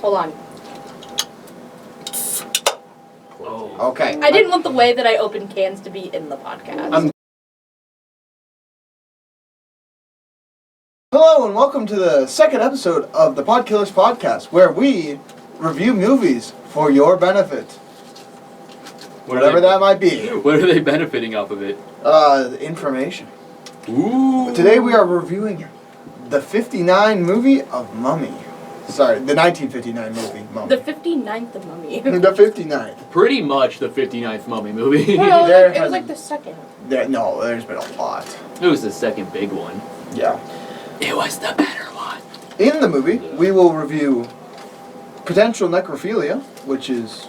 Hold on. Oh. Okay. I didn't want the way that I opened cans to be in the podcast. Hello and welcome to the second episode of the Podkillers Podcast, where we review movies for your benefit. Whatever that might be. What are they benefiting off of it? Information. Ooh. Today we are reviewing the 59 movie of Mummy. Sorry, the 1959 movie, Mummy. The 59th of Mummy. The 59th. Pretty much the 59th Mummy movie. No, There it was has- like the second. No, there's been a lot. It was the second big one. Yeah. It was the better one. In the movie, we will review Potential Necrophilia, which is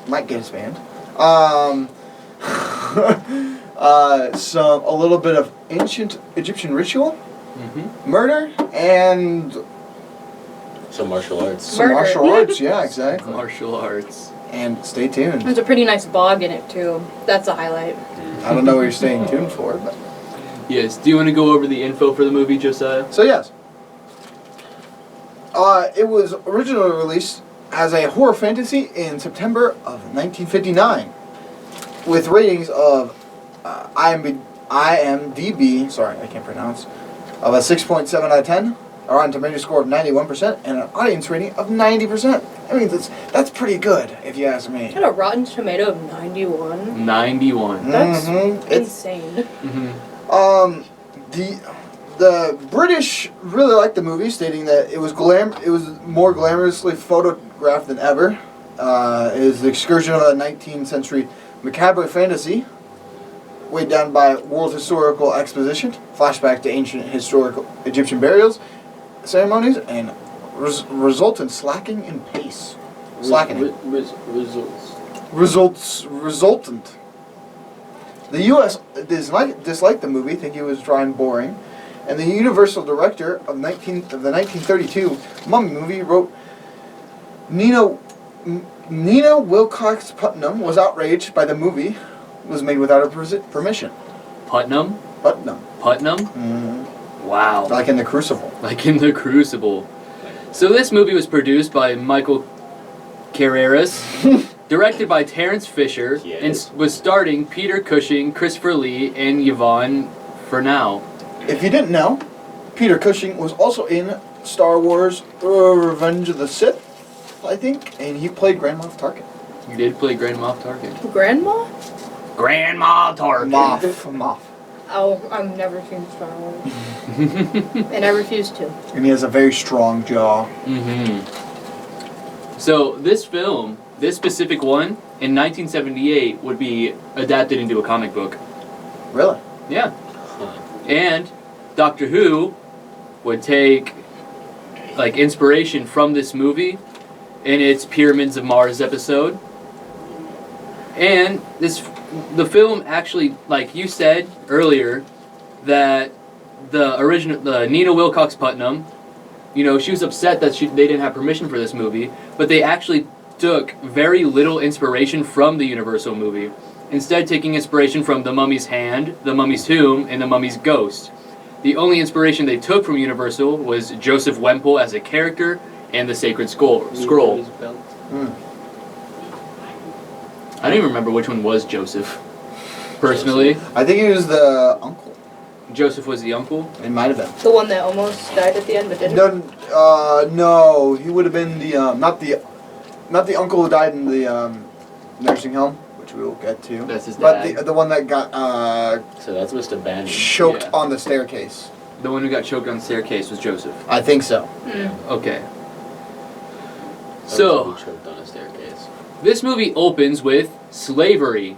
might get us banned. A little bit of ancient Egyptian ritual, murder, and Some martial arts. some Murder. martial arts. Yeah, exactly. Martial arts. And stay tuned. There's a pretty nice bog in it, too. That's a highlight. I don't know what you're staying tuned for, but Yes. Do you want to go over the info for the movie, Josiah? so yes. It was originally released as a horror fantasy in September of 1959, with ratings of IMDb, sorry, I can't pronounce, of a 6.7 out of 10, a Rotten Tomatoes score of 91%, and an audience rating of 90%. I mean, that's pretty good, if you ask me. Had a Rotten Tomato of 91. 91. That's It's insane. The British really liked the movie, stating that it was more glamorously photographed than ever. It is the excursion of a 19th century macabre fantasy, weighed down by world historical exposition, flashback to ancient historical Egyptian burials, ceremonies, and resultant slacking in pace. Slackening. Resultant. The U.S. disliked the movie, thinking it was dry and boring, and the Universal director of the 1932 Mummy movie wrote, Nina Wilcox Putnam was outraged by the movie was made without her permission. Putnam? Putnam. Wow. Like in The Crucible. Like in The Crucible. So this movie was produced by Michael Carreras, directed by Terence Fisher, and was starring Peter Cushing, Christopher Lee, and Yvonne Furnau. If you didn't know, Peter Cushing was also in Star Wars Revenge of the Sith, I think, and he played Grand Moff Tarkin. You did play Grand Moff Tarkin. Grandma? Grand Moff Tarkin. Moff. Oh, I've never seen Star Wars. And I refuse to. And he has a very strong jaw. So this film, this specific one, in 1978 would be adapted into a comic book. Really? Yeah. And Doctor Who would take like inspiration from this movie in its Pyramids of Mars episode. And the film actually, like you said earlier, that the Nina Wilcox Putnam, you know, she was upset that they didn't have permission for this movie, but they actually took very little inspiration from the Universal movie, instead taking inspiration from The Mummy's Hand, The Mummy's Tomb, and The Mummy's Ghost. The only inspiration they took from Universal was Joseph Wemple as a character and the Sacred Scroll. I don't even remember which one was Joseph, personally. I think he was the uncle. Joseph was the uncle? It might have been. The one that almost died at the end but didn't? No, he would have been the not the uncle who died in the nursing home, which we will get to. That's his dad. But the one that got So that's Mr. Bannon. choked Yeah. on the staircase. The one who got choked on the staircase was Joseph. I think so. Okay. He So, choked on a staircase. this movie opens with slavery.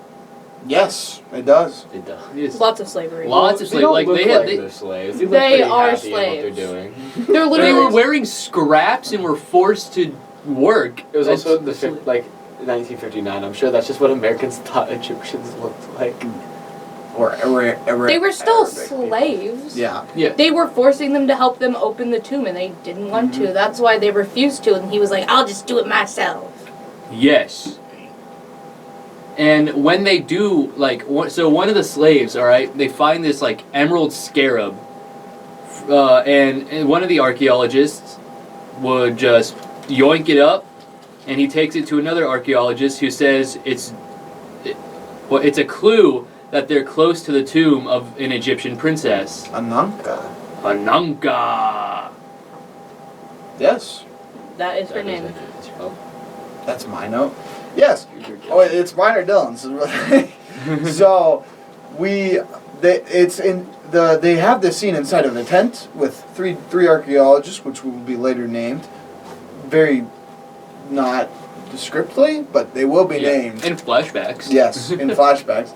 Yes, it does. It does. Yes. Lots of slavery. Lots of They slavery. don't Like look they had, like they're slaves. They look They pretty are happy in what slaves. they're doing. They're they literally... were wearing scraps and were forced to work. It was That's- also the 1959. I'm sure that's just what Americans thought Egyptians looked like. They were still Arabic people. slaves. Yeah. Yeah. They were forcing them to help them open the tomb, and they didn't want to. That's why they refused to, and he was like, I'll just do it myself. Yes. And when they do, like, so one of the slaves, all right, they find this, like, emerald scarab. And one of the archaeologists would just yoink it up, and he takes it to another archaeologist who says it's a clue that they're close to the tomb of an Egyptian princess. Ananka. Ananka. Yes. That is her name. Oh, That's my note. Yes. you're good. Oh, it's mine or Dylan's. So, they have this scene inside of a tent with three archaeologists, which will be later named. Very not descriptively, but they will be named. In flashbacks. Yes, in flashbacks.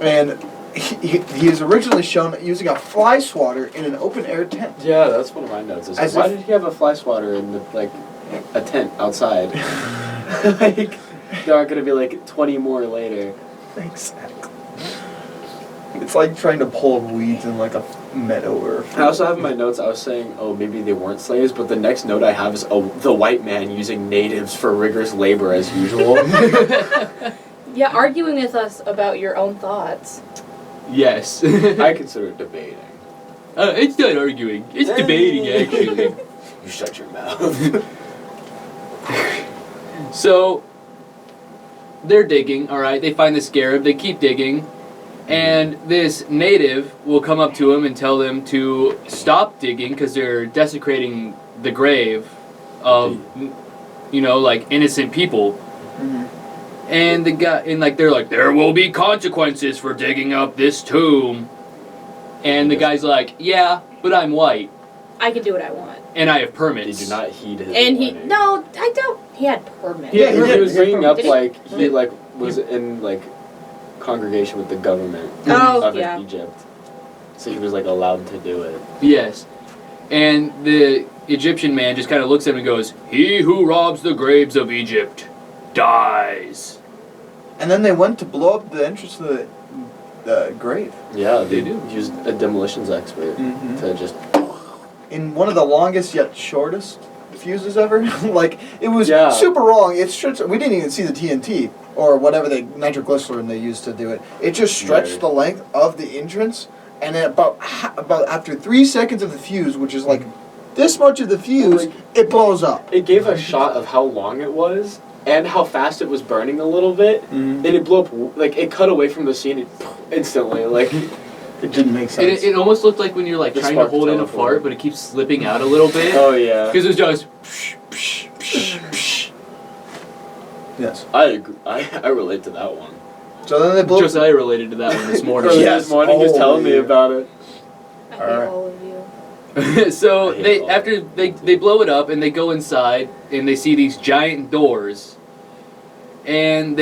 And he is originally shown using a fly swatter in an open air tent. Yeah, that's one of my notes. As Why if- did he have a fly swatter in a tent outside? Like, there aren't gonna be 20 more later. Exactly. It's like trying to pull weeds in like a meadow or. I also have in my notes, I was saying, oh, maybe they weren't slaves, but the next note I have is, oh, the white man using natives for rigorous labor as usual. Yeah, arguing with us about your own thoughts. Yes. I consider it debating. It's not arguing. It's debating, actually. You shut your mouth. So, they're digging, alright? They find the scarab, they keep digging, and this native will come up to him and tell them to stop digging because they're desecrating the grave of, innocent people. Mhm. And they're like, there will be consequences for digging up this tomb. And the guy's like, yeah, but I'm white, I can do what I want. and I have permits. Did you not heed his And he, warning? no, I don't. He had permits. Yeah, he he did. was bringing up Did he? he was in congregation with the government Oh, of yeah. Egypt, so he was allowed to do it. Yes. And the Egyptian man just kind of looks at him and goes, he who robs the graves of Egypt dies. And then they went to blow up the entrance to the grave. Yeah, They do. used a demolitions expert to just. In one of the longest yet shortest fuses ever. It was Yeah. super long. It stretched. We didn't even see the TNT or whatever nitroglycerin they used to do it. It just stretched Right. the length of the entrance, and then about after 3 seconds of the fuse, which is like this much of the fuse, it blows up. It gave a shot of how long it was and how fast it was burning a little bit. Mhm. And it blew up, it cut away from the scene instantly. It didn't make sense. It almost looked like when you're The trying to spark hold in a teleport. fart, but it keeps slipping out a little bit. Oh, yeah. Because it was just psh, psh, psh, psh. Yes. I agree. I relate to that one. So then they blew. Josiah related to that one this morning. Early Yes. this morning, he was telling me Holy. about it. I hate Alright. all of you. So I hate they all after they blow it up and they go inside and they see these giant doors, and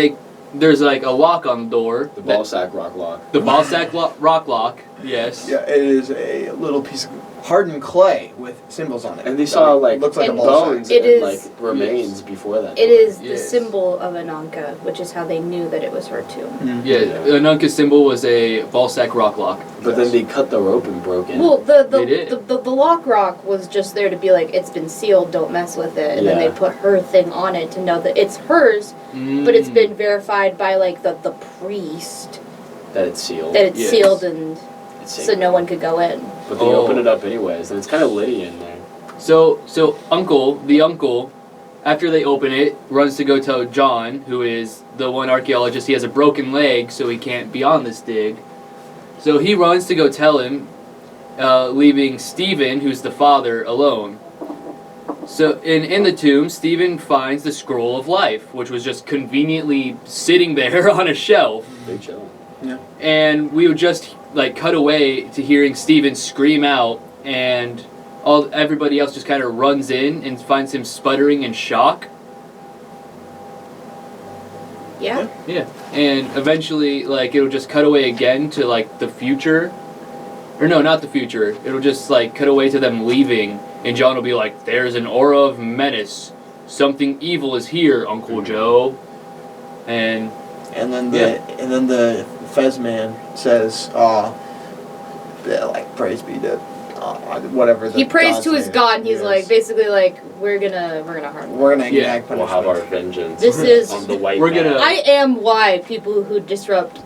there's a lock on the door. The ball sack rock lock. The Balsac rock lock. Yes. Yeah, it is a little piece of hardened clay with symbols on it. And they saw, looks like a And ball bones sack. It and is- remains before that. It is the Yes. symbol of Ananka, which is how they knew that it was her tomb. Mhm. Yeah. Anunka's symbol was a Balsac rock lock. But then they cut the rope and broke in. Well, They did. the lock rock was just there to be like, it's been sealed, don't mess with it. And then Yeah. they put her thing on it to know that it's hers, but it's been verified by the priest that it's sealed. that it's Yes. sealed and It's so sacred. no one could go in. But they Oh. open it up anyways, and it's kind of litty in there. So the uncle, after they open it, runs to go tell John, who is the one archaeologist. He has a broken leg, so he can't be on this dig. So he runs to go tell him, leaving Stephen, who's the father, alone. So in the tomb, Stephen finds the scroll of life, which was just conveniently sitting there on a shelf. Big chill. And we would just cut away to hearing Steven scream out, and everybody else just kind of runs in and finds him sputtering in shock. Yeah? Yeah. And eventually it'll just cut away again to the future. Or no, not the future. It'll just cut away to them leaving, and John will be like, "There's an aura of menace. Something evil is here, Uncle Joe." And And then the Fez man says, praise be to whatever. He prays God's to his name God and he's is. basically we're gonna harm you. We're gonna Yeah. enact We'll punishment. have our vengeance This is- on the white We're man. gonna- I am why people who disrupt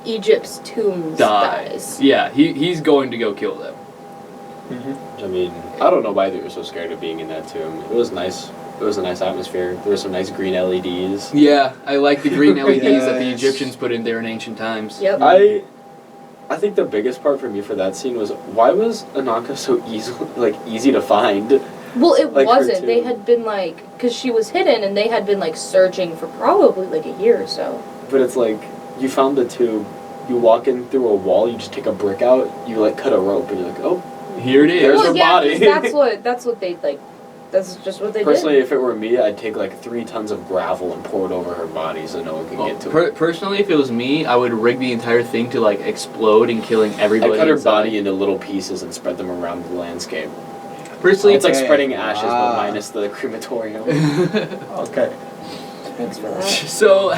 Egypt's tombs dies. Yeah, he's going to go kill them. Mhm. I mean, I don't know why they were so scared of being in that tomb. It was nice It was a nice atmosphere. There were some nice green LEDs. Yeah, I like the green LEDs that the Yes. Egyptians put in there in ancient times. Yep. I think the biggest part for me for that scene was why was Ananka so easy to find? Well, it Like her wasn't. They too. had been like, because she was hidden, and they had been like searching for probably like a year or so. But it's like you found the tube. You walk in through a wall. You just take a brick out. You like cut a rope, and you're like, oh. Here it is. There's well, her yeah, body. 'cause that's what they like. That's just what they Personally, did. if it were me, I'd take like 3 tons of gravel and pour it over her body so no one can get to it. Personally, if it was me, I would rig the entire thing to like explode and killing everybody. I'd cut her inside. body into little pieces and spread them around the landscape. Personally, It's like Okay. spreading ashes, Ah. but minus the crematorium. Okay. Thanks for that. so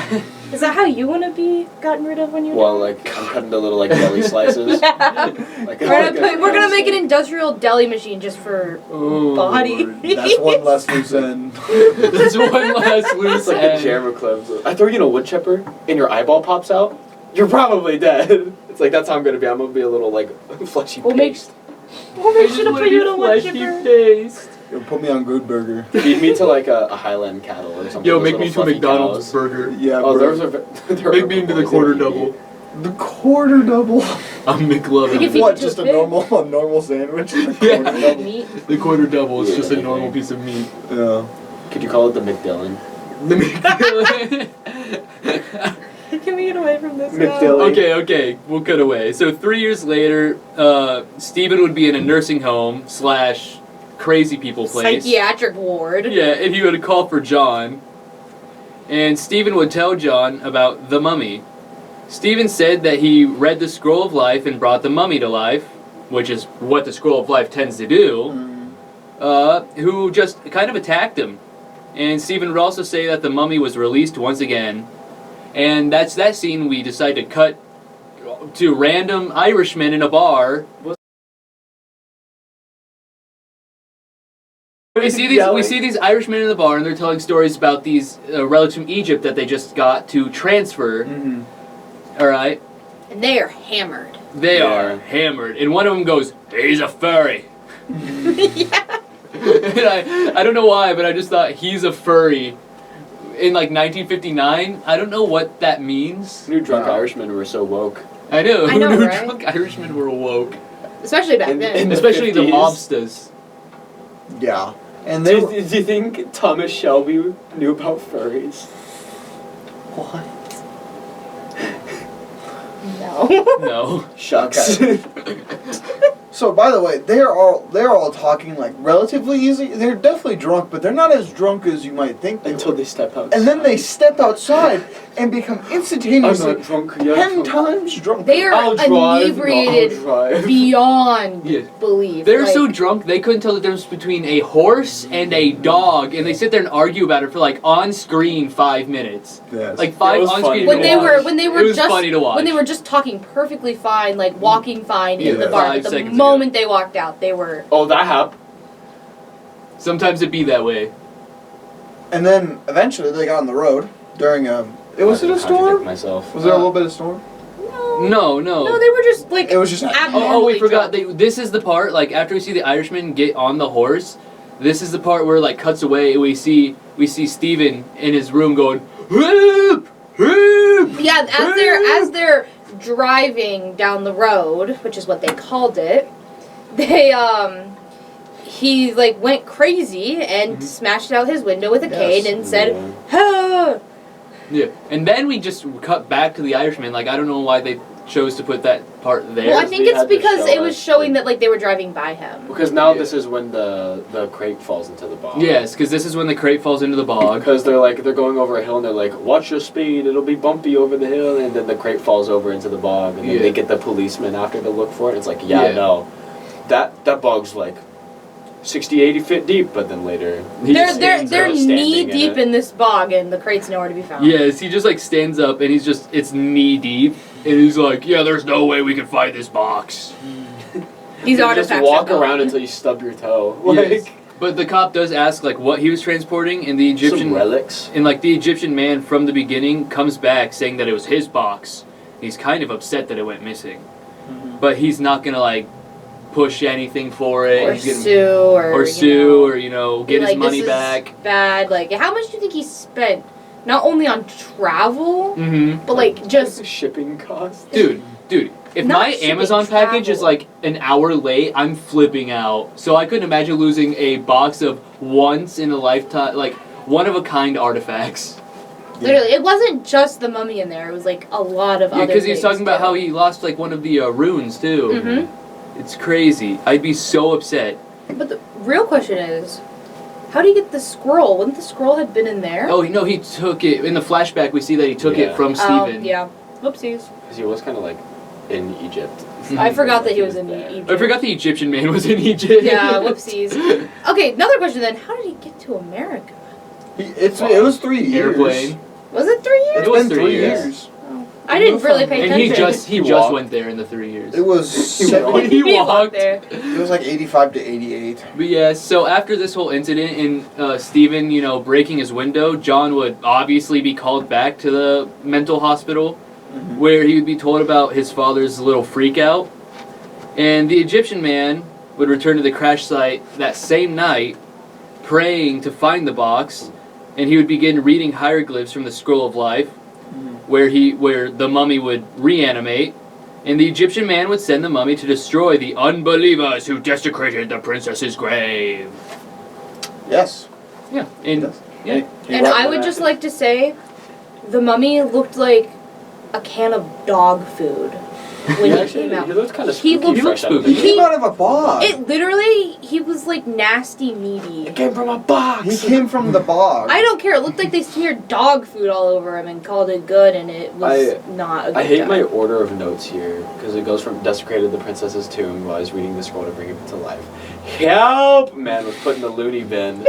Is that how you want to be gotten rid of when you? Well, like I'm cutting into little like deli slices. Like, We're gonna make an industrial deli machine just for body. That's one less loose end. That's one last It's loose like a end. jammer clip. I throw you in a wood chipper and your eyeball pops out. You're probably dead. It's like that's how I'm gonna be. I'm gonna be a little like fleshy We'll make- paste. We'll make sure to put you in a wood chipper. paste. Yo, put me on Good Burger. Feed me to like a Highland cattle or something. Yo, those make little me to a fluffy McDonald's cows. burger. Yeah, Oh, bro. those are. Make me into the quarter double. The quarter double. I'm McLovin. We can feed What? you Just to a pig? normal sandwich? The Yeah. quarter double. Meat. The quarter double is Yeah, just a yeah, normal yeah. piece of meat. Yeah. Could you call it the McDillin? The McDillin. Can we get away from this McDillin. Okay, we'll cut away. So 3 years later, Stephen would be in a nursing home / crazy people place. Psychiatric ward. Yeah, and he would call for John. And Stephen would tell John about the mummy. Stephen said that he read the Scroll of Life and brought the mummy to life, which is what the Scroll of Life tends to do, who just kind of attacked him. And Stephen would also say that the mummy was released once again. And that's that scene we decide to cut to random Irishmen in a bar. We see these Irishmen in the bar, and they're telling stories about these relics from Egypt that they just got to transfer. Mm-hmm. All right, And they are hammered. they Yeah. are hammered, and one of them goes, "He's a furry." Yeah. And I don't know why, but I just thought he's a furry. In like 1959, I don't know what that means. New drunk Wow. Irishmen were so woke. I know. I know, Who knew right? drunk Irishmen were woke, Especially back In- then. in the especially the 50s. mobsters. Yeah. And Do they you, do you think Thomas Shelby knew about furries? What? No. No. Shucks. So by the way, they're all talking like relatively easy. They're definitely drunk, but they're not as drunk as you might think they Until were. they step out. And then they step outside and become I'm instantaneously not drunk yet. 10 times drunk. They are I'll drive. inebriated No, I'll drive. beyond Yeah. belief. They're Like, so drunk they couldn't tell the difference between a horse and a dog, and they sit there and argue about it for like on screen 5 minutes. Yes. Like 5 It was on funny screen. when to they watch. were when they were It was just funny to watch. when they were just talking perfectly fine, like walking fine in Yeah. the bar. 5 But the seconds moment they walked out, they were Oh, that happened. Sometimes it be that way. And then eventually they got on the road during was it a storm? Myself. Was there a little bit of storm? No. no, they were just like It was just Oh, we abnormally forgot. drunk. This is the part, like, after we see the Irishman get on the horse, this is the part where, like, cuts away and we see Steven in his room going, "Whoop! Whoop!" Yeah, as they're driving down the road, which is what they called it, they he like went crazy and smashed out his window with a Yes. cane and said, "Ah!" Yeah. And then we just cut back to the Irishman. Like, I don't know why they chose to put that part there. Well, I Yes, think we it's had to because show it was us, showing like- that like they were driving by him. Because now Yeah. this is when the crate falls into the bog. Yes, because this is when the crate falls into the bog. Because they're going over a hill and they're like, watch your speed, it'll be bumpy over the hill, and then the crate falls over into the bog, and then Yeah. they get the policeman after to look for it. It's like, yeah, Yeah. no, that bog's like 60, 80 feet deep, but then later He They're just they're stands they're up. standing knee in deep it. in this bog and the crate's nowhere to be found. Yes, he just like stands up and it's knee deep, and he's like, "Yeah, there's no way we can find this box." These you artifacts just are walk gone. around until you stub your toe. Yes. But the cop does ask like what he was transporting, and the Egyptian some relics. and like the Egyptian man from the beginning comes back saying that it was his box. He's kind of upset that it went missing, but he's not gonna like push anything for it. Or He's gonna- sue, or sue, or get be his like, money "This is back. Bad. Like, how much do you think he spent? Not only on travel, Mm-hmm. but like The just shipping cost. Dude, if Not my shipping, Amazon package is travel. like an hour late, I'm flipping out. So I couldn't imagine losing a box of once in a lifetime, like one of a kind artifacts. literally, it wasn't just the mummy in there. It was like a lot of Yeah, other. because he's things, talking about too. how he lost like one of the runes too. Mhm. It's crazy. I'd be so upset. But the real question is, how do you get the scroll? Wouldn't the scroll have been in there? Oh no, he took it in the flashback. We see that he took Yeah. it from Oh, Stephen. yeah. Whoopsies. Because he was kind of like in Egypt. I forgot that he He was was in there. Egypt. I forgot the Egyptian man was in Egypt. Yeah, whoopsies. Okay, another question then. How did he get to America? It was 3 years. Airplane. Was it 3 years? It's It was been 3 3 years. years. I didn't really pay And attention. he He just walked. went there in the 3 years. It was He walked. He walked. there. It was like 85 to 88. But yeah, so after this whole incident and Stephen, breaking his window, John would obviously be called back to the mental hospital where he would be told about his father's little freak out. And the Egyptian man would return to the crash site that same night, praying to find the box, and he would begin reading hieroglyphs from the Scroll of Life, where the mummy would reanimate, and the Egyptian man would send the mummy to destroy the unbelievers who desecrated the princess's grave. Yes. Yeah, and Yes. yeah. And I would just like to say, the mummy looked like a can of dog food when Yeah, he came out. He looked kind of He spooky. looked fresh out of the spooky. He came gate. out of a bog. It literally, he was like nasty meaty. It came from a box. He came from the bog. I don't care. It looked like they smeared dog food all over him and called it good, and it was not a good I hate time. my order of notes here because it goes from desecrated the princess's tomb while I was reading the scroll to bring it to life. Help! Man was put in the loony bin.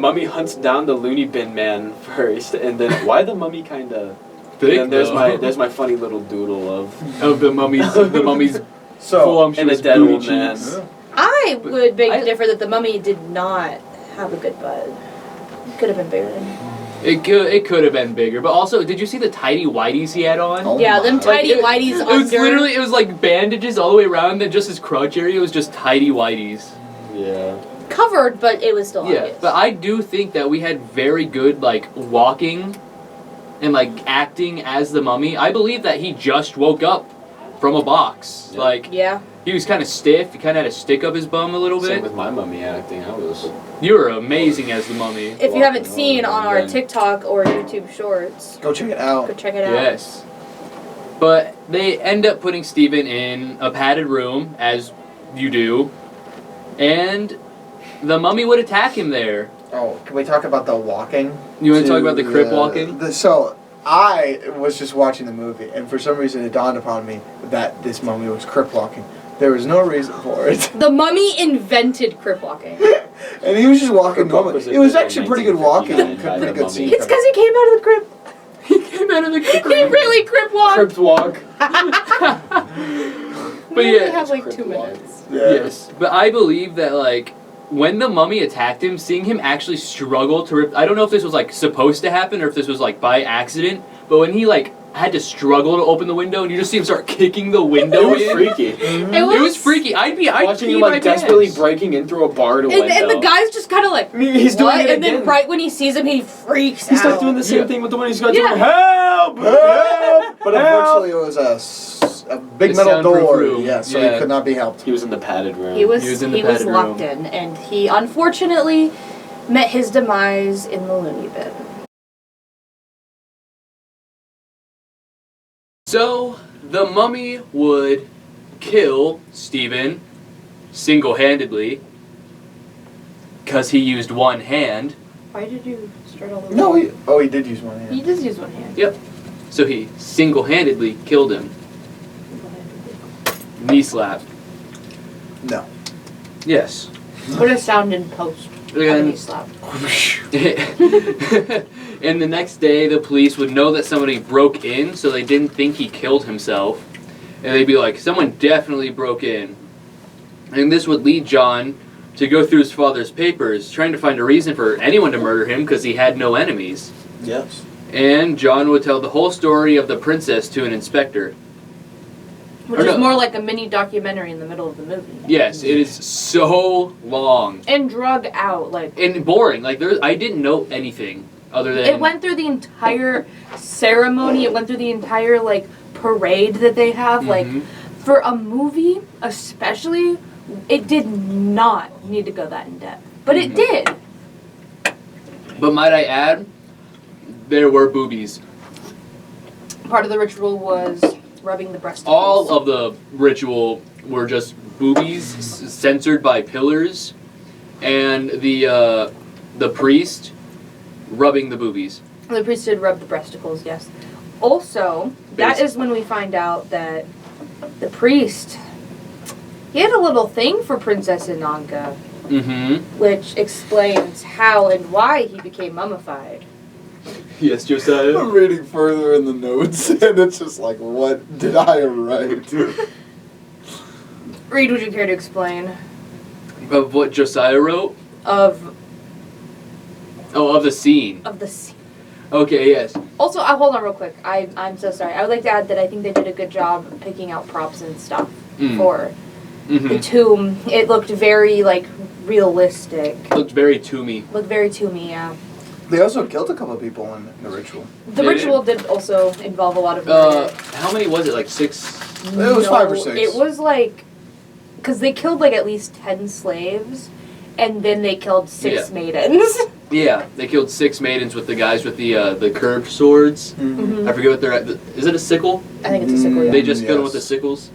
Mummy hunts down the loony bin man first, and then why the mummy kind of. Big, And there's though. my funny little doodle of of the mummy's full So, on and a dead old man. I would beg I- to differ that the mummy did not have a good butt. It could have been bigger. It could have been bigger, but also, did you see the tidy whities he had on? Oh Yeah, them my. tidy Like, whities It was under. literally, it was like bandages all the way around, then just his crotch area was just tidy whities. Yeah. covered, but it was still Yeah, obvious. but I do think that we had very good walking and acting as the mummy. I believe that he just woke up from a box. Yeah. Yeah. He was kind of stiff. He kind of had a stick up his bum a little Same bit. with my mummy acting. I was. You were amazing as the mummy. If you haven't Walking seen over on our and- TikTok or YouTube shorts, Go check it out. go check it out. Yes. But they end up putting Stephen in a padded room, as you do, and the mummy would attack him there. Oh, can we talk about the walking? You want to talk about the crip walking? So, I was just watching the movie, and for some reason it dawned upon me that this mummy was crip walking. There was no reason for it. The mummy invented crip walking. And he was just walking Crip walk normally. was It was invented actually in pretty good walking. 1959 by Pretty the good mummy. scene. It's because he came out of the crib. He came out of the He crib. really crip walked. Crypt walk. But We yeah, only have like crip 2 walk. minutes. Yeah. Yes, but I believe that when the mummy attacked him, seeing him actually struggle to rip. I don't know if this was supposed to happen or if this was by accident. But when he had to struggle to open the window, and you just see him start kicking the window It was in. freaky. It was freaky. I'd Watching pee him my desperately pants. breaking in through a barred window. And the guy's just kind of like, I mean, he's what? doing it And then again. right when he sees him, he freaks He out. starts doing the same Yeah. thing with the one he's got Yeah. to help, help. But unfortunately, it was a big The metal soundproof door. room. Yeah, so Yeah. he could not be helped. He was in the padded room. He was He was in the locked padded in, and he unfortunately met his demise in the loony bin. So the mummy would kill Stephen single-handedly because he used one hand. Why did you start all over? No, he did use one hand. He does use one hand. Yep. So he single-handedly killed him. Knee slap. No. Yes. Put a sound in post. Again. Knee slap. And the next day, the police would know that somebody broke in, so they didn't think he killed himself. And they'd be like, someone definitely broke in. And this would lead John to go through his father's papers, trying to find a reason for anyone to murder him because he had no enemies. Yes. And John would tell the whole story of the princess to an inspector. Which Or is no. more like a mini documentary in the middle of the movie. Yes, it is so long And drug out, like and boring. Like I didn't know anything other than it went through the entire ceremony. It went through the entire like parade that they have. Like Mhm. for a movie, especially, it did not need to go that in depth, but it Mhm. did. But might I add, there were boobies. Part of the ritual was rubbing the breast. All of the ritual were just boobies censored by pillars, and the priest rubbing the boobies. The priest did rub the breasticles, yes. Also, that Basi- is when we find out that the priest, he had a little thing for Princess Ananka, Mm-hmm. which explains how and why he became mummified. Yes, Josiah. I'm reading further in the notes, and it's just like, what did I write? Reed, would you care to explain? Of what Josiah wrote? Of Oh, of the scene. the scene. Okay, yes. Also, hold on real quick. I'm so sorry. I would like to add that I think they did a good job picking out props and stuff for the Mm-hmm. tomb. It looked very, like, realistic. Looked very tombey. Looked very tomby, yeah. They also killed a couple of people in the ritual. The Did ritual did also involve a lot of murder. How many was it? Like 6? It was 5 or 6. It was like, because they killed like at least 10 slaves, and then they killed 6 Yeah. maidens. Yeah, they killed 6 maidens with the guys with the curved swords. Mhm. I forget what they're at. Is it a sickle? I think it's a sickle, yeah. They just killed them with the Yes. sickles.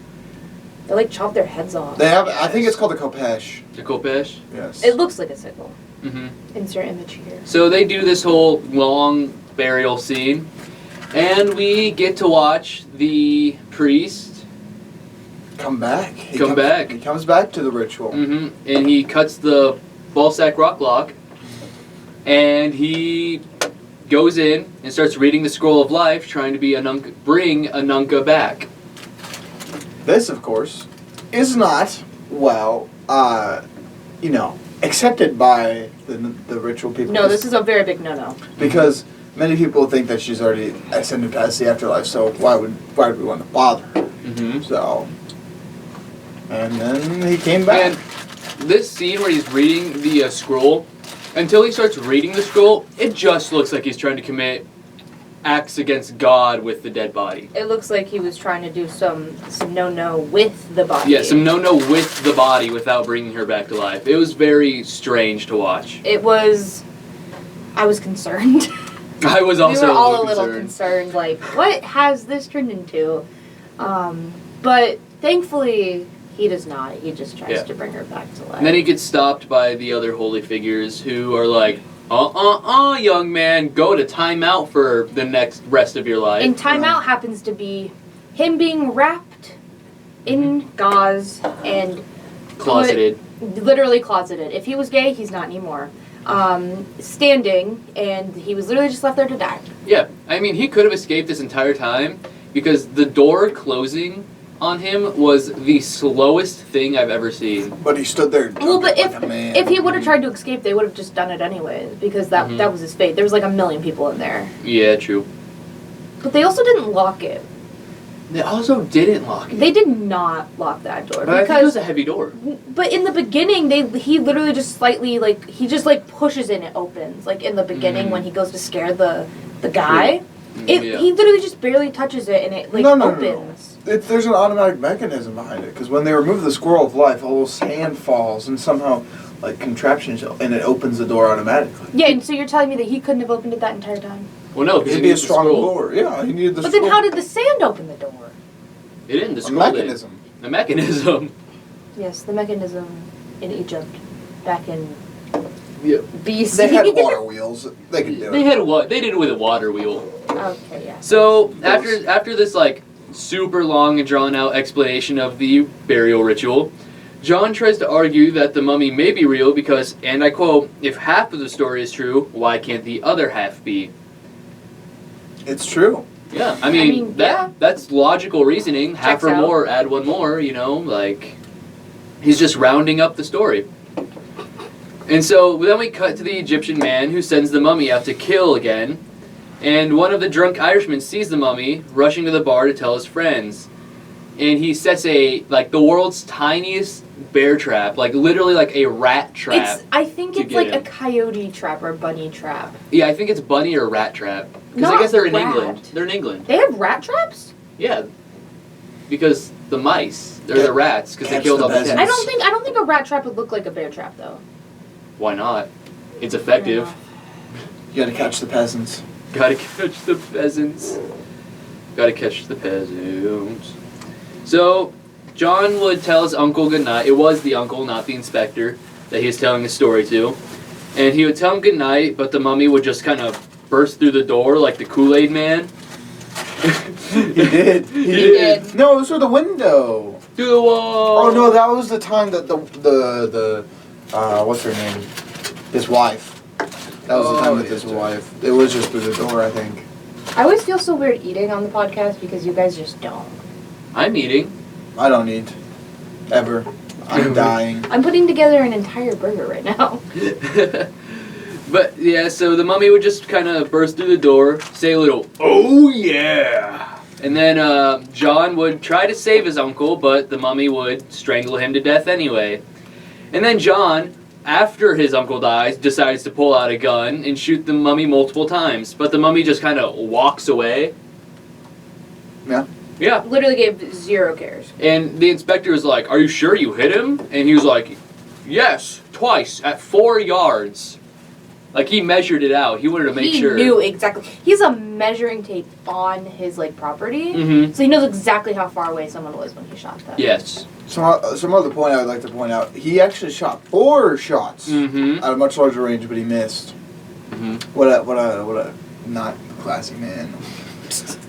They like chopped their heads off. They have. I think it's called a kopesh. The Kopesh. Yes. It looks like a sickle. Mm-hmm. Insert image here. So they do this whole long burial scene, and we get to watch the priest. Come back. Come back. He comes back to the ritual. Mm-hmm. And he cuts the ballsack rock lock, and he goes in and starts reading the scroll of life, trying to be bring Ananka back. This, of course, is not accepted by the ritual people. No, this is a very big no-no. because many people think that she's already ascended past the afterlife. So why would we want to bother her? Mm-hmm. So, and then he came back. And this scene where he's reading the scroll, until he starts reading the scroll, it just looks like he's trying to commit acts against God with the dead body. It looks like he was trying to do some no-no with the body. Yeah, some no-no with the body without bringing her back to life. It was very strange to watch. It was... I was concerned. I was also we were all a little concerned. concerned, like, what has this turned into? But thankfully, he does not. He just tries Yeah. to bring her back to life. And then he gets stopped by the other holy figures who are like, young man, go to timeout for the next rest of your life. And timeout happens to be him being wrapped in gauze and Closeted. literally closeted. If he was gay, he's not anymore. Standing, and he was literally just left there to die. Yeah, I mean, he could have escaped this entire time because the door closing on him was the slowest thing I've ever seen. But he stood there. Well, but like a man. if he would have tried to escape, they would have just done it anyways because that Mhm. that was his fate. There was like 1 million people in there, Yeah, true. but they also didn't lock it. They also didn't lock it. They did not lock that door But I think it was because. a heavy door. But in the beginning, he literally just slightly he just pushes it and it opens in the beginning Mhm. when he goes to scare the guy. Yeah. He literally just barely touches it and it No. opens. There's an automatic mechanism behind it because when they remove the scroll of life, all those sand falls and somehow contraptions and it opens the door automatically. Yeah, and so you're telling me that he couldn't have opened it that entire time? Well, no, because It'd it be a needs the strong scroll. door. Yeah, he needed the But scroll. then how did the sand open the door? It didn't. The a scroll did. mechanism? The mechanism. Yes, the mechanism in Egypt back in Yeah. BC. They had water wheels. They could do They it. had what? They did it with a water wheel. Okay, yeah. So after this super long and drawn out explanation of the burial ritual, John tries to argue that the mummy may be real because, and I quote, "If half of the story is true, why can't the other half be?" It's true. Yeah, I mean, yeah. that's logical reasoning. Half Checks or out. more, add one more. He's just rounding up the story. And so then we cut to the Egyptian man who sends the mummy out to kill again. And one of the drunk Irishmen sees the mummy rushing to the bar to tell his friends. and he sets the world's tiniest bear trap, like literally like a rat trap. I think to it's get like him. a coyote trap or a bunny trap. Yeah, I think it's bunny or rat trap. Because I Not guess they're in rat. England. They're in England. They have rat traps? Yeah. Because the mice, they're the rats, because they Catch killed the all the peasants. cats. I don't think a rat trap would look like a bear trap though. Why not? It's effective. You gotta catch the peasants. Gotta catch the peasants. Gotta catch the peasants. So, John would tell his uncle goodnight. It was the uncle, not the inspector, that he was telling the story to. And he would tell him goodnight, but the mummy would just kind of burst through the door like the Kool-Aid Man. He did. He did. No, it was through the window. Through the wall. Oh no, that was the time that the what's her name? His wife. That was the time with his wife. It was just through the door, I think. I always feel so weird eating on the podcast because you guys just don't. I'm eating. I don't eat. Ever. I'm dying. I'm putting together an entire burger right now. But yeah, so the mummy would just kind of burst through the door, say a little, "Oh yeah," and then John would try to save his uncle, but the mummy would strangle him to death anyway. And then John, after his uncle dies, decides to pull out a gun and shoot the mummy multiple times, but the mummy just kind of walks away. Yeah. Yeah. Literally gave 0 cares. And the inspector was like, "Are you sure you hit him?" And he was like, "Yes, twice at 4 yards." Like, he measured it out. He wanted to make sure. He knew exactly. He has a measuring tape on his property, Mm-hmm. so he knows exactly how far away someone was when he shot them. Yes. Some other point I would like to point out. He actually shot 4 shots Mm-hmm. at a much larger range, but he missed. Mm-hmm. What a not classy man.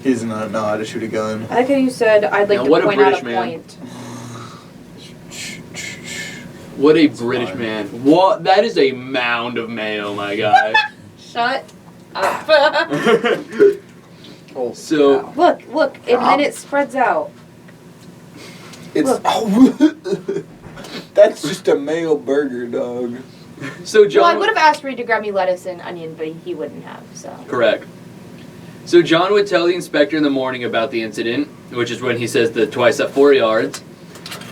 He doesn't know how to shoot a gun. I like how you said, I'd like Now, to what a point out British a man. point. What a It's British fine. man. What? That is a mound of mayo, my guy. Shut up. Oh, So, Look, and Stop. then it spreads out. it's Look. that's just a male burger, dog. so Well, I John. would have asked Reed to grab me lettuce and onion, but he wouldn't have, so. Correct. So John would tell the inspector in the morning about the incident, which is when he says the twice at 4 yards.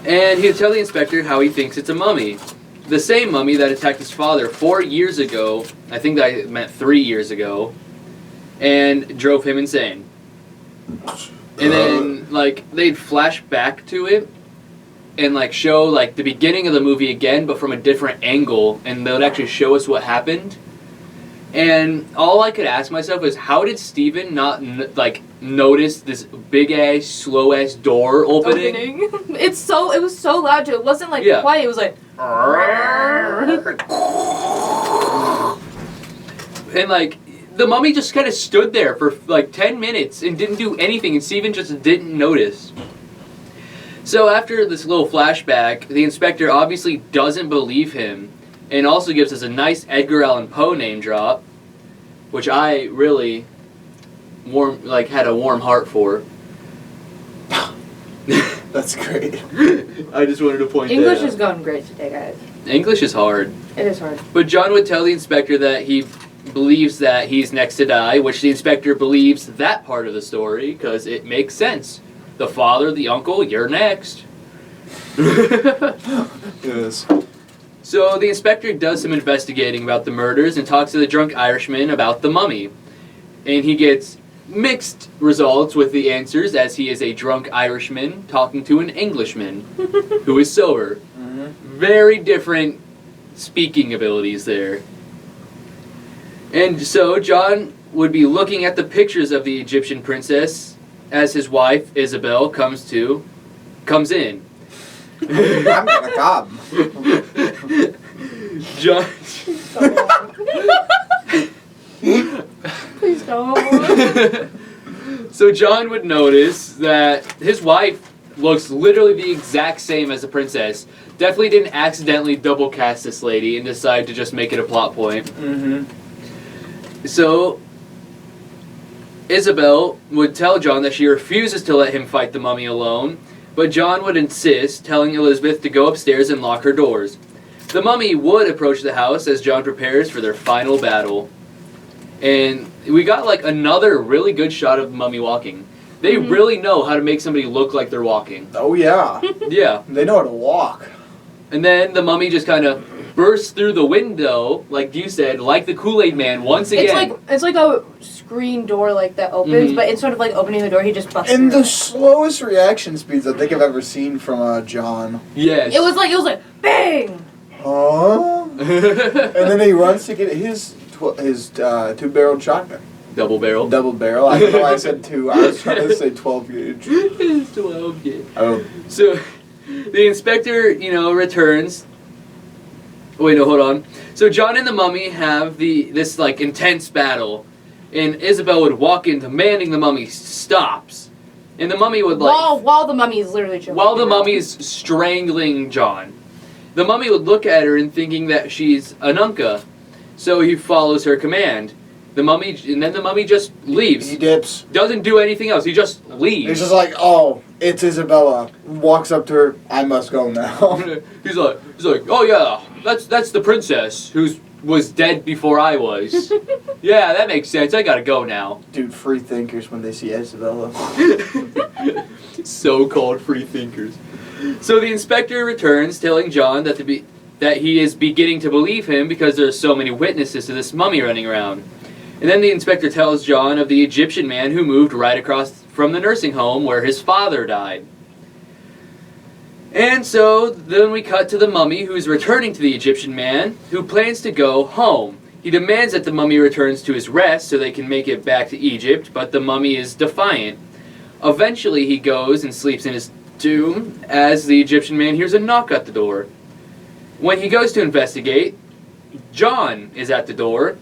And he would tell the inspector how he thinks it's a mummy. The same mummy that attacked his father 4 years ago, I think that meant 3 years ago, and drove him insane. And then, they'd flash back to it and, show, the beginning of the movie again, but from a different angle, and they would actually show us what happened. And all I could ask myself is, how did Steven not, notice this big-ass, slow-ass door opening? It was so loud too. It wasn't Yeah. quiet, it was like. And, the mummy just kind of stood there for, 10 minutes and didn't do anything, and Steven just didn't notice. So after this little flashback, the inspector obviously doesn't believe him, and also gives us a nice Edgar Allan Poe name drop, which I really had a warm heart for. That's great. I just wanted to point English that is going great today, guys. out. English is hard. It is hard. But John would tell the inspector that he believes that he's next to die, which the inspector believes that part of the story, because it makes sense. The father, the uncle, you're next. Yes. So the inspector does some investigating about the murders and talks to the drunk Irishman about the mummy. And he gets mixed results with the answers, as he is a drunk Irishman talking to an Englishman who is sober. Mm-hmm. Very different speaking abilities there. And so John would be looking at the pictures of the Egyptian princess as his wife, Isabel, comes in. I'm gonna come. John... Please don't. So John would notice that his wife looks literally the exact same as the princess. Definitely didn't accidentally double cast this lady and decide to just make it a plot point. Mm-hmm. So Isabel would tell John that she refuses to let him fight the mummy alone, but John would insist, telling Elizabeth to go upstairs and lock her doors. The mummy would approach the house as John prepares for their final battle. And we got another really good shot of the mummy walking. They really know how to make somebody look like they're walking. Oh yeah, Yeah. they know how to walk. And then the mummy just kind of bursts through the window, like you said, like the Kool-Aid Man once again. It's like a screen door like that opens, Mhm. but instead of like opening the door, he just busts And through the it. slowest reaction speeds I think I've ever seen from John. Yes. It was like bang. Huh? And then he runs to get his two-barreled shotgun. double barrel. Double barrel. I don't know why I said two. I was trying to say 12 gauge. It's 12, yeah. Oh. So the inspector, returns. Wait, no, hold on. So John and the mummy have this like intense battle, and Isabel would walk in demanding the mummy stops, and the mummy would like While the mummy is literally choking while the him mummy out. is strangling John. The mummy would look at her and thinking that she's a nunca, so he follows her command. The mummy just leaves. He dips. Doesn't do anything else. He just leaves. He's just like, oh, it's Isabella. Walks up to her. I must go now. he's like, oh yeah, that's the princess who was dead before I was. Yeah, that makes sense. I gotta go now. Dude, free thinkers when they see Isabella. So-called free thinkers. So the inspector returns, telling John that he is beginning to believe him because there are so many witnesses to this mummy running around. And then the inspector tells John of the Egyptian man who moved right across from the nursing home where his father died. And so then we cut to the mummy who is returning to the Egyptian man who plans to go home. He demands that the mummy returns to his rest so they can make it back to Egypt, but the mummy is defiant. Eventually he goes and sleeps in his tomb as the Egyptian man hears a knock at the door. When he goes to investigate, John is at the door,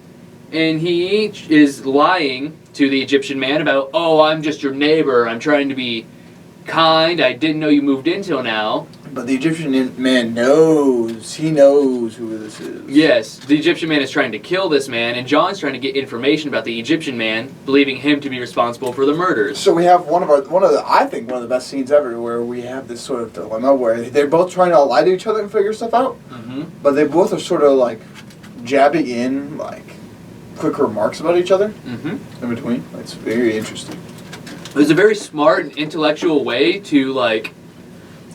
and he is lying to the Egyptian man about, oh, I'm just your neighbor, I'm trying to be kind, I didn't know you moved in till now. But the Egyptian man knows. He knows who this is. Yes, the Egyptian man is trying to kill this man, and John's trying to get information about the Egyptian man, believing him to be responsible for the murders. So we have one of the best scenes ever, where we have this sort of dilemma where they're both trying to lie to each other and figure stuff out, Mm-hmm. but they both are sort of like jabbing in like quick remarks about each other Mm-hmm. in between. It's very interesting. It was a very smart and intellectual way to like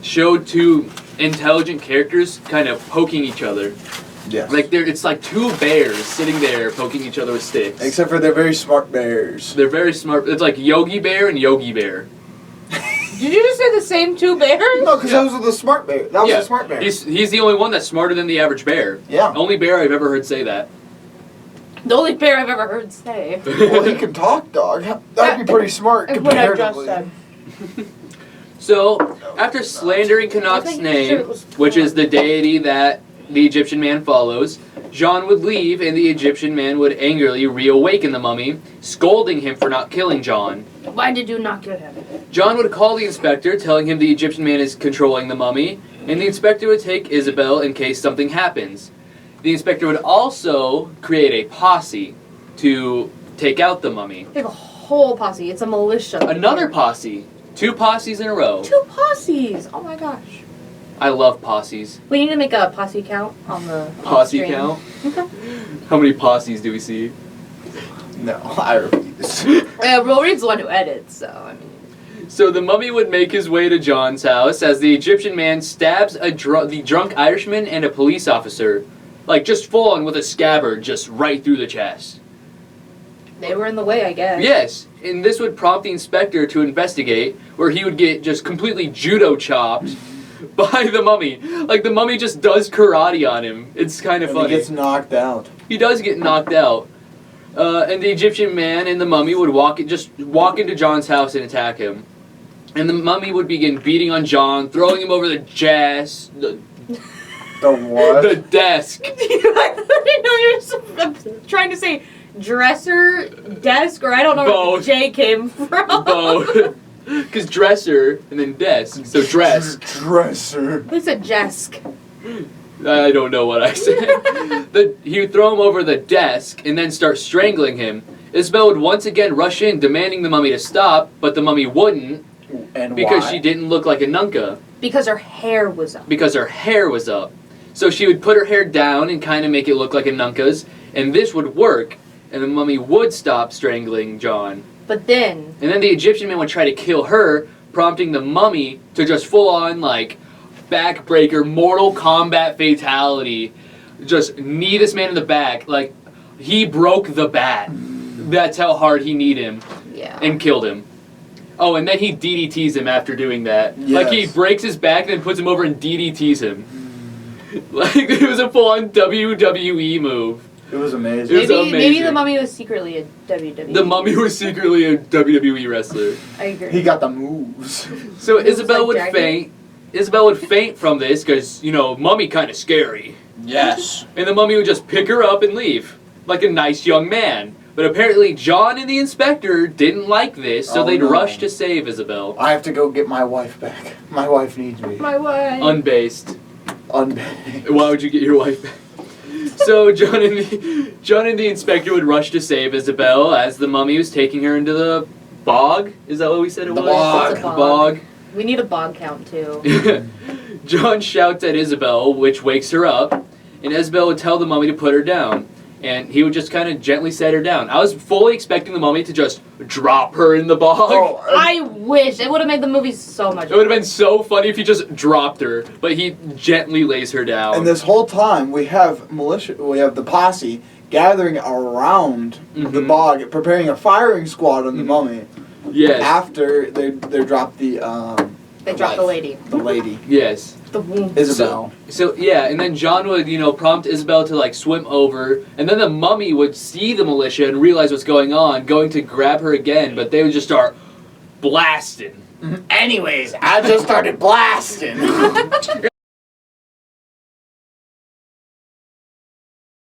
show two intelligent characters kind of poking each other. Yes. Like it's like two bears sitting there poking each other with sticks. Except for they're very smart bears. They're very smart. It's like Yogi Bear and Yogi Bear. Did you just say the same two bears? No, because Yeah. those are the smart bear. That was Yeah. the smart bear. He's the only one that's smarter than the average bear. Yeah. Only bear I've ever heard say that. The only bear I've ever heard say. Well, he can talk, dog. That'd be pretty smart That's what I just comparatively. said. So, after slandering Kanak's name, which is the deity that the Egyptian man follows, John would leave and the Egyptian man would angrily reawaken the mummy, scolding him for not killing John. Why did you not kill him? John would call the inspector, telling him the Egyptian man is controlling the mummy, and the inspector would take Isabel in case something happens. The inspector would also create a posse to take out the mummy. They have a whole posse. It's a militia. Another posse. 2 posses in a row. 2 posses. Oh my gosh. I love posses. We need to make a posse count on the Posse stream. count? Okay. How many posses do we see? No, I refuse. Will Reed's the one who edits, so I mean. So the mummy would make his way to John's house as the Egyptian man stabs the drunk Irishman and a police officer. Like, just full on with a scabbard, just right through the chest. They were in the way, I guess. Yes, and this would prompt the inspector to investigate, where he would get just completely judo chopped by the mummy. Like, the mummy just does karate on him. It's kind of And funny. he gets knocked out. He does get knocked out. And the Egyptian man and the mummy would walk into John's house and attack him. And the mummy would begin beating on John, throwing him over the The what? the desk. I know you're trying to say dresser, desk, or I don't know where Both. the J came from. Both. Because dresser and then desk. So dress. Dresser. They said Jesk. I don't know what I said. He would throw him over the desk and then start strangling him. Isabel would once again rush in, demanding the mummy to stop, but the mummy wouldn't And because why? she didn't look like a nunca. Because her hair was up. Because her hair was up. So she would put her hair down and kind of make it look like a nunca's, and this would work, and the mummy would stop strangling John. But then, And then the Egyptian man would try to kill her, prompting the mummy to just full on, like, backbreaker, Mortal Kombat fatality. Just knee this man in the back. Like, he broke the bat. That's how hard he kneed him yeah. and killed him. Oh, and then he DDTs him after doing that. Like, he Yes. breaks his back, then puts him over and DDTs him. Like, it was a full-on WWE move. It was amazing. It was Maybe amazing. the mummy was secretly a WWE. The mummy was secretly a WWE wrestler. I agree. He got the moves. So Moves Isabel like would dragon? faint. Isabel would faint from this because, you know, mummy kind of scary. Yes. And the mummy would just pick her up and leave. Like a nice young man. But apparently John and the inspector didn't like this, so Oh, they'd no. rush to save Isabel. I have to go get my wife back. My wife needs me. My wife. Unbased. Unbaked. Why would you get your wife back? So John and the inspector would rush to save Isabel as the mummy was taking her into the bog. Is that what we said it The was? bog. It's a The bog. bog. We need a bog count too. John shouts at Isabel, which wakes her up, and Isabel would tell the mummy to put her down. And he would just kind of gently set her down. I was fully expecting the mummy to just drop her in the bog. Oh, I wish it would have made the movie so much. It would have been so funny if he just dropped her, but he gently lays her down. and this whole time we have the posse gathering around the Mhm. bog, preparing a firing squad on the Mhm. mummy. Yes. After they dropped the They dropped the wife, lady. the lady, Yes. The womb. Isabel. So yeah, and then John would, you know, prompt Isabel to like swim over, and then the mummy would see the militia and realize what's going on, going to grab her again, but they would just start blasting. Anyways, I just started blasting.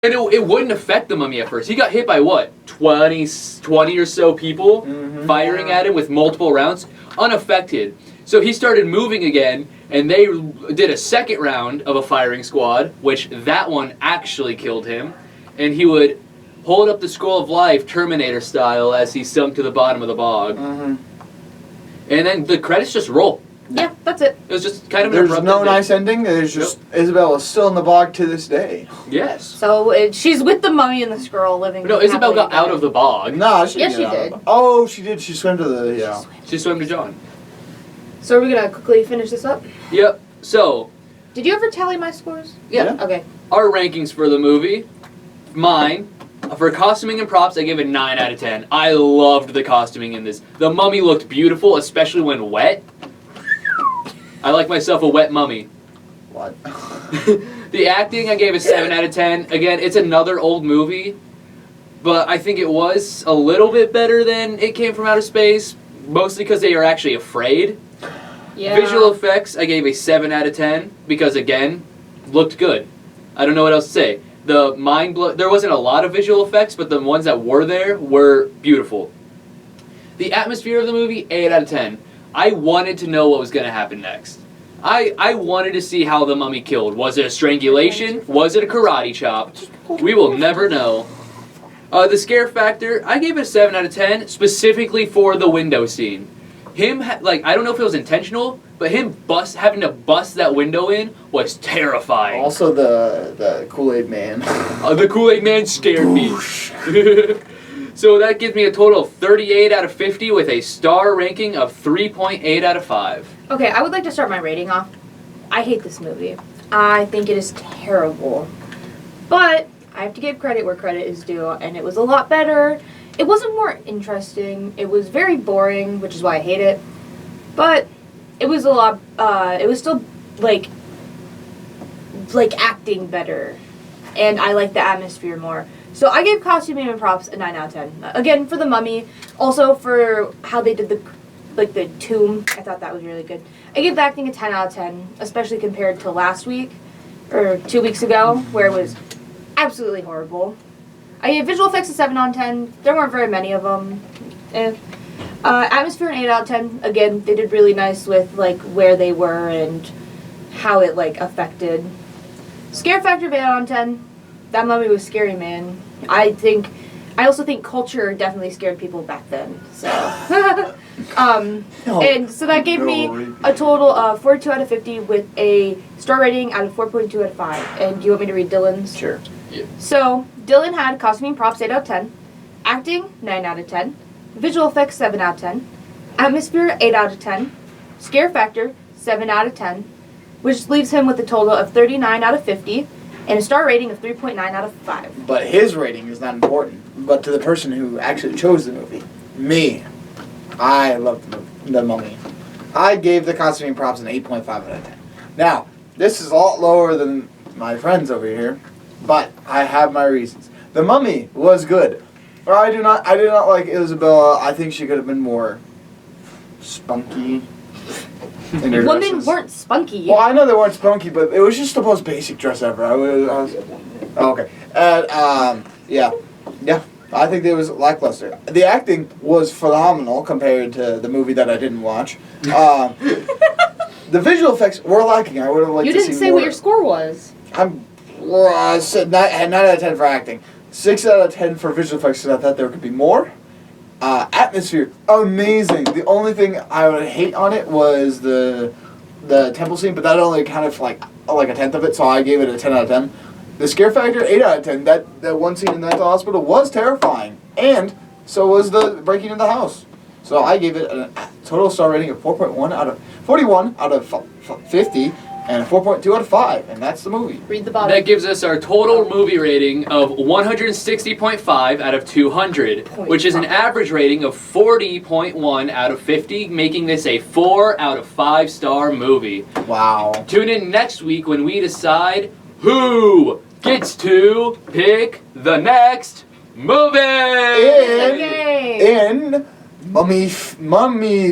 And it wouldn't affect the mummy at first. He got hit by what? 20 or so people Mhm. firing at him with multiple rounds, unaffected. So he started moving again, and they did a second round of a firing squad, which that one actually killed him. And he would hold up the scroll of life, Terminator style, as he sunk to the bottom of the bog. Mhm. And then the credits just roll. Yeah, that's it. It was just kind of an There's abrupt no ending. nice ending. There's just Isabel is still in the bog to this day. Yes. So she's with the mummy and the scroll living. No, Isabel got happily out of the bog. Nah, she Yes, didn't she get out did. of the- Oh, she did. She swam to the yeah. She swam to John. So are we gonna quickly finish this up? Yep. So, Did you ever tally my scores? yeah. Okay. Our rankings for the movie, mine, for costuming and props, I gave it 9 out of 10. I loved the costuming in this. The mummy looked beautiful, especially when wet. I like myself a wet mummy. What? The acting, I gave a 7 out of 10. Again, it's another old movie, but I think it was a little bit better than It Came From Outer Space, mostly because they are actually afraid. Yeah. Visual effects, I gave a 7 out of 10 because, again, looked good. I don't know what else to say. The there wasn't a lot of visual effects, but the ones that were there were beautiful. The atmosphere of the movie, 8 out of 10. I wanted to know what was going to happen next. I wanted to see how the mummy killed. Was it a strangulation? Was it a karate chop? We will never know. The scare factor, I gave it a 7 out of 10, specifically for the window scene. Him, I don't know if it was intentional, but him having to bust that window in was terrifying. Also the Kool-Aid Man. The Kool-Aid Man scared me. So that gives me a total of 38 out of 50 with a star ranking of 3.8 out of 5. Okay, I would like to start my rating off. I hate this movie. I think it is terrible. But I have to give credit where credit is due, and it was a lot better. It wasn't more interesting. It was very boring, which is why I hate it. But it was a lot, it was still, like acting better. And I like the atmosphere more. So I gave costuming and props a 9 out of 10. Again, for the mummy. Also for how they did the tomb. I thought that was really good. I gave the acting a 10 out of 10, especially compared to last week, or 2 weeks ago, where it was absolutely horrible. I gave visual effects a 7 out of 10. There weren't very many of them. Atmosphere an 8 out of 10. Again, they did really nice with where they were and how it affected. Scare factor of 8 out of 10. That mummy was scary, man. I also think culture definitely scared people back then. So, and so that gave me a total of 42 out of 50 with a star rating out of 4.2 out of 5. And do you want me to read Dylan's? Sure. Yeah. So Dylan had costuming props 8 out of 10, acting 9 out of 10, Visual effects 7 out of 10. Atmosphere 8 out of 10. Scare factor 7 out of 10, which leaves him with a total of 39 out of 50 and a star rating of 3.9 out of 5. But his rating is not important. But to the person who actually chose the movie, me, I loved the Mummy. I gave the costuming props an 8.5 out of 10. Now, this is a lot lower than my friends over here, but I have my reasons. The Mummy was good. Or I did not like Isabella. I think she could have been more spunky. In her Women dresses. weren't spunky. Well, I know they weren't spunky, but it was just the most basic dress ever. I was okay. And yeah, I think it was lackluster. The acting was phenomenal compared to the movie that I didn't watch. The visual effects were lacking. I would have liked You to see didn't say more. what your score was. I said 9 out of 10 for acting, 6 out of 10 for visual effects because I thought there could be more. Atmosphere, amazing. The only thing I would hate on it was the temple scene, but that only accounted for like a tenth of it, so I gave it a 10 out of 10. The scare factor, 8 out of 10. That one scene in the mental hospital was terrifying, and so was the breaking into the house. So I gave it a total star rating of 41 out of 50, and 4.2 out of 5, and that's the movie. Read the bottom. That gives us our total movie rating of 160.5 out of 200, which is an average rating of 40.1 out of 50, making this a 4 out of 5 star movie. Wow. Tune in next week when we decide who gets to pick the next movie. In Mummy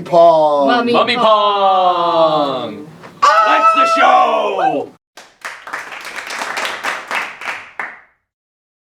Pong. Mummy Mummy Pong. That's the show.